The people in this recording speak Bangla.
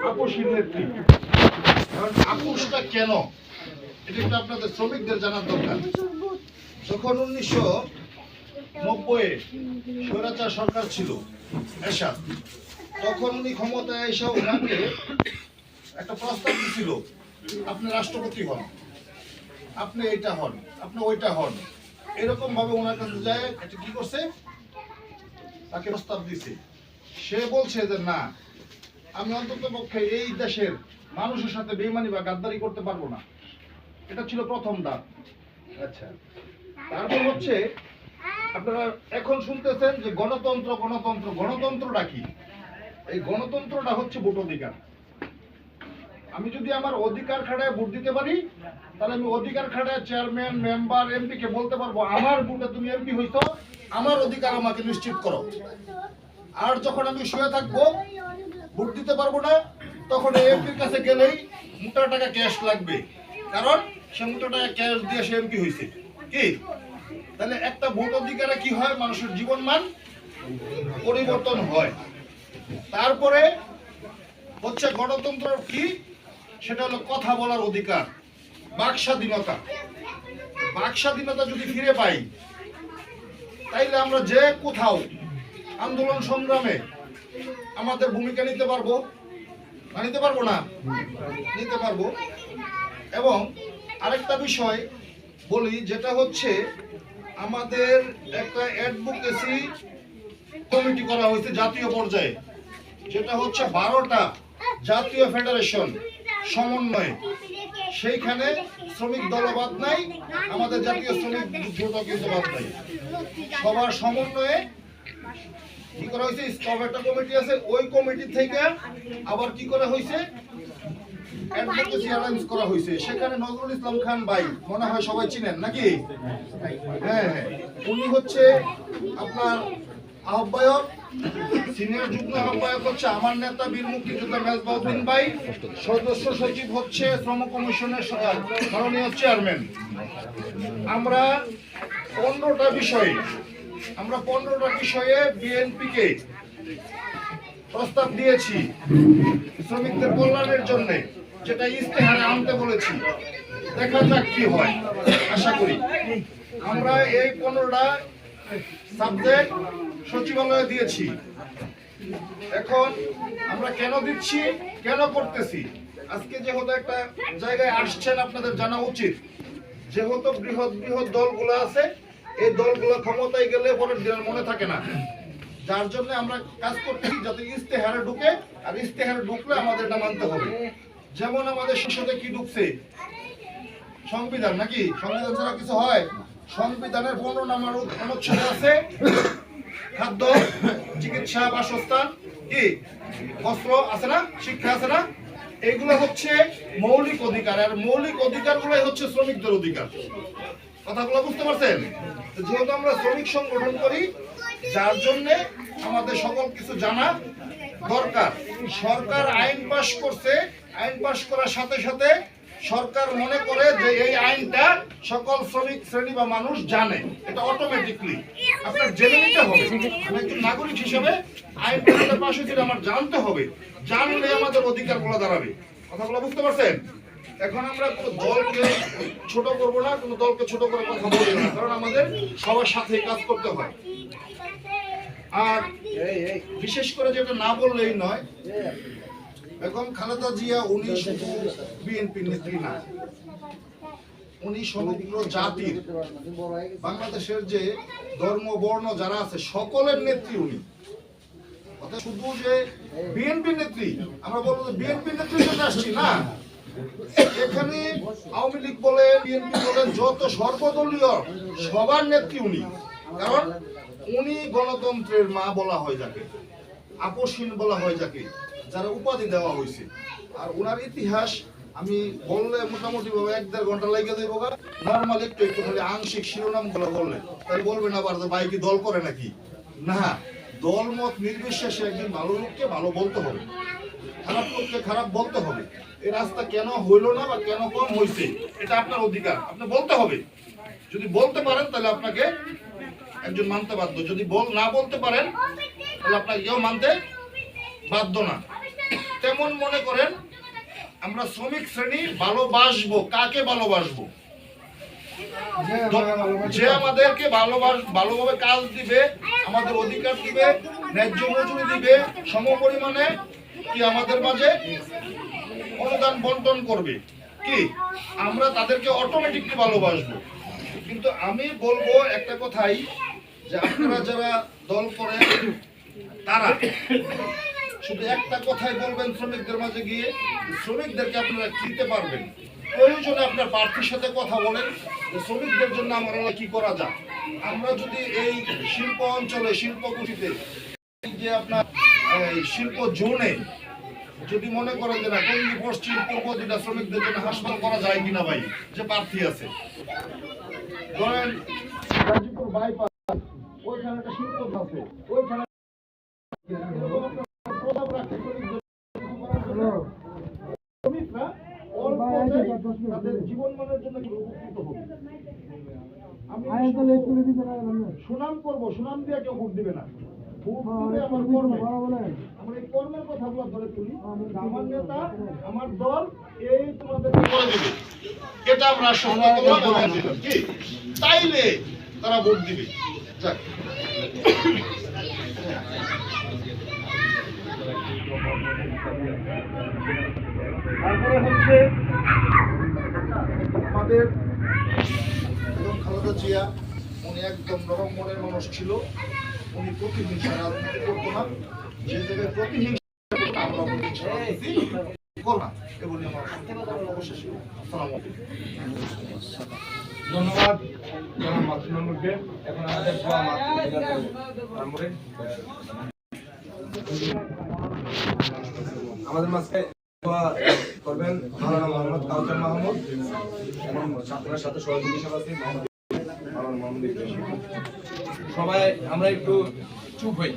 আপোষের নেত্রী। কারণ আপোষটা কেন, এটা একটু আপনাদের শ্রমিকদের জানার দরকার। যখন 1990-এ স্বৈরাচার সরকার ছিল এরশাদ, তখন উনি ক্ষমতায় এসে ওনাকে একটা প্রস্তাব দিছিল, আপনি রাষ্ট্রপতি হন, আপনি এইটা হন, আপনি ওইটা হন, এরকম ভাবে ওনার কাছে যায় এটা কি করছে, তাকে প্রস্তাব দিছে। সে বলছে যে না, আমি অন্তত পক্ষে এই দেশের মানুষের সাথে বেইমানি বা গাদ্দারি করতে পারবো না। এটা ছিল প্রথম ধাপ। আচ্ছা, তারপর হচ্ছে আপনারা এখন শুনতেছেন যে গণতন্ত্র গণতন্ত্র। গণতন্ত্রটা কি? এই গণতন্ত্রটা হচ্ছে ভোট অধিকার। আমি যদি আমার অধিকার খাটায় ভোট দিতে পারি, তাহলে আমি অধিকার খাটায় চেয়ারম্যান, মেম্বার, এমপি কে বলতে পারবো আমার ভোটে তুমি এমপি হইছো, আমার অধিকার আমাকে নিশ্চিত করো। আর যখন আমি শুয়ে থাকবো, ভোট দিতে পারবো না, তখন এমপির কাছে গেলেই মোটা টাকা ক্যাশ লাগবে, কারণ সে মোটা টাকা ক্যাশ দিয়ে সে এমপি হয়েছে। কি তাহলে একটা ভোট অধিকারে কি হয়, মানুষের জীবন মান পরিবর্তন হয়। তারপরে হচ্ছে গণতন্ত্র কি, সেটা হলো কথা বলার অধিকার, বাক স্বাধীনতা। বাক স্বাধীনতা যদি ফিরে পাই, তাইলে আমরা যে কোথাও আন্দোলন সংগ্রামে আমাদের ভূমিকা নিতে পারবো না, নিতে পারবো না, নিতে পারবো। এবং আরেকটা বিষয় বলি, যেটা হচ্ছে আমাদের একটা অ্যাডভোকেসি কমিটি করা হয়েছে জাতীয় পর্যায়ে, যেটা হচ্ছে 12টা জাতীয় ফেডারেশন সমন্বয়ে। সেইখানে শ্রমিক দলবাদ নাই, আমাদের জাতীয় শ্রমিক জোটও কিন্তু বাদ নাই, সবার সমন্বয়ে কি করা হয়েছে, স্টপ একটা কমিটি আছে, ওই কমিটি থেকে আবার কি করা হয়েছে, অ্যাডভোকেসি অ্যালায়েন্স করা হয়েছে। সেখানে নজরুল ইসলাম খান ভাই মনে হয় সবাই চিনেন নাকি? হ্যাঁ হ্যাঁ, উনি হচ্ছে আপনার আহ্বায়ক। সিনিয়র যুগ্ম আহ্বায়ক হচ্ছে আমার নেতা বীর মুক্তিযোদ্ধা মেজবাউদ্দিন ভাই। সদস্য সচিব হচ্ছে শ্রম কমিশনের মাননীয় চেয়ারম্যান। আমরা 15টা বিষয়ে বিএনপিকে প্রস্তাব দিয়েছি শ্রমিকদের কল্যাণের জন্য, যেটা ইস্তেহারে আনতে বলেছি। দেখা যাক কি হয়, আশা করি। আমরা এই 15টা সাবজেক্ট সচিবালয়ে দিয়েছি। এখন আমরা কেন দিচ্ছি, কেন করতেছি, আজকে যেহেতু একটা জায়গায় আসছেন, আপনাদের জানা উচিত। যেহেতু বৃহৎ বৃহৎ দলগুলো আছে, এই দলগুলো ক্ষমতায় গেলে পরের দিন মনে থাকে না, যার জন্য আমরা কাজ করতেছি যাতে ইস্তেহারে ঢুকে, আর ইস্তেহারে ঢুকলে আমাদের এটা মানতে হবে। যেমন আমাদের সংসদে কি ঢুকছে, সংবিধান, নাকি? সংবিধান ছাড়া কিছু হয়? সংবিধানের 15 নম্বর অনুচ্ছেদে আছে খাদ্য, চিকিৎসা, বাসস্থান, কি বস্ত্র আছে না, শিক্ষা আছে না, এগুলো হচ্ছে মৌলিক অধিকার। আর মৌলিক অধিকারগুলোই হচ্ছে শ্রমিকদের অধিকার। কথাগুলো বুঝতে পারছেন? যেহেতু আমরা শ্রমিক সংগঠন করি, যার জন্য আমাদের সকল কিছু জানা দরকার। সরকার আইন পাশ করছে, আইন পাশ করার সাথে সাথে সরকার মনে করে যে এই আইনটা সকল শ্রমিক শ্রেণী বা মানুষ জানে, এটা অটোমেটিকলি আপনার জেনে নিতে হবে। আমি একজন নাগরিক হিসেবে আইনটা পাশ হয়েছিল, আমার জানতে হবে, জানলে আমাদের অধিকারগুলো দাঁড়াবে। কথাগুলো বুঝতে পারছেন? এখন আমরা কোনো দলকে ছোট করব না, কোনো দলকে ছোট করে কথা বলবো না, কারণ আমাদের সবার সাথে কাজ করতে হয়। আর বিশেষ করে যেটা না বললেই নয়, এখন খালেদা জিয়া উনি শুধু বিএনপির নেত্রী না, উনি সমগ্র জাতির, বাংলাদেশের যে ধর্ম বর্ণ যারা আছে সকলের নেত্রী উনি। শুধু যে বিএনপি নেত্রী, আমরা বলবো যে বিএনপি নেত্রীর জন্য আসছি না, এখানে আওয়ামী লীগ বলে, বিএনপি বলে, যত সর্বদলীয় সবার নেত্রী উনি। কারণ উনি গণতন্ত্রের মা বলা হয় যাকে, আপোষহীন বলা হয় যাকে, যারা উপাধি দেওয়া হয়েছে। আর ওনার ইতিহাস আমি বললে মোটামুটি ভাবে 1-1.5 ঘন্টা লেগে দেবো। নর্মাল একটু একটু খালি আংশিক শিরোনাম গুলো বললে তাই বলবেন আবার ভাই কি দল করে নাকি? না, দল মত নির্বিশেষে একজন ভালো লোককে ভালো বলতে হবে, খারাপ লোককে খারাপ বলতে হবে। এই রাস্তা কেন হইলো না বা কেন কম হয়েছে, এটা আপনার অধিকার, আপনি বলতে হবে। যদি বলতে পারেন তাহলে আপনাকে একজন মানতে বাধ্য, যদি না বলতে পারেন তাহলে আপনাকে কেউ মানতে বাধ্য না। তেমন যেমন মনে করেন আমরা শ্রমিক শ্রেণী ভালোবাসবো, কাকে ভালোবাসবো? যে আমাদেরকে ভালোভাবে কাজ দিবে, আমাদের অধিকার দিবে, ন্যায্য মজুরি দিবে, সম পরিমাণে কি আমাদের মাঝে অনুদান বন্টন করবে, কি আমরা তাদেরকে অটোমেটিকলি ভালোবাসবো। কিন্তু আমি বলবো একটা কথাই, যে আপনারা যারা দল করেন তারা শুধু একটা কথাই বলবেন শ্রমিকদের মাঝে গিয়ে, শ্রমিকদেরকে আপনারা দিতে পারবেন। প্রয়োজনে আপনার প্রার্থীর সাথে কথা বলেন যে শ্রমিকদের জন্য আমরা কি করা যায়। আমরা যদি এই শিল্প অঞ্চলে, শিল্পকুঠিতে, যে আপনার শিল্প জোনে যদি মনে করেন যে না টঙ্গী পশ্চিম পূর্ব দিকটা শ্রমিকদের জন্য হাসপাতাল করা যায় কিনা ভাই, যে প্রার্থী আছে ধরেন গাজীপুর বাইপাস, ওইখানে একটা শিল্প আছে, ওইখানে শ্রমিকরা তাদের জীবনমানের জন্য উপকৃত হবে। আমি সুনাম করবো, সুনাম দিয়ে কেউ ভোট দিবে না, আমার কর্মে, আমার এই কর্মের কথাগুলো ধরে তুলি। আমার নেতা, আমার দল এই তোমাদের করে দেবে, এটা আমরা কি তাইলে তারা ভোট দিবে। যাক, তারপরে হচ্ছে আমাদের খালেদা জিয়া, উনি একদম নরম মনের মানুষ ছিল, উনি প্রতিহিংসা রাজনীতি করতো না, যে জায়গায় প্রতিহিংসা আমরা করবো না, এগুলি আমার অবশেষ। ধন্যবাদ জনাব মাসুমুরকে। এখন আমাদের আমাদের মাঝে করবেন মাওলানা মোহাম্মদ কাউসার মাহমুদ এবং আপনার সাথে সহযোগী সভাপতি মাওলানা মোহাম্মদ। সবাই আমরা একটু চুপ হই।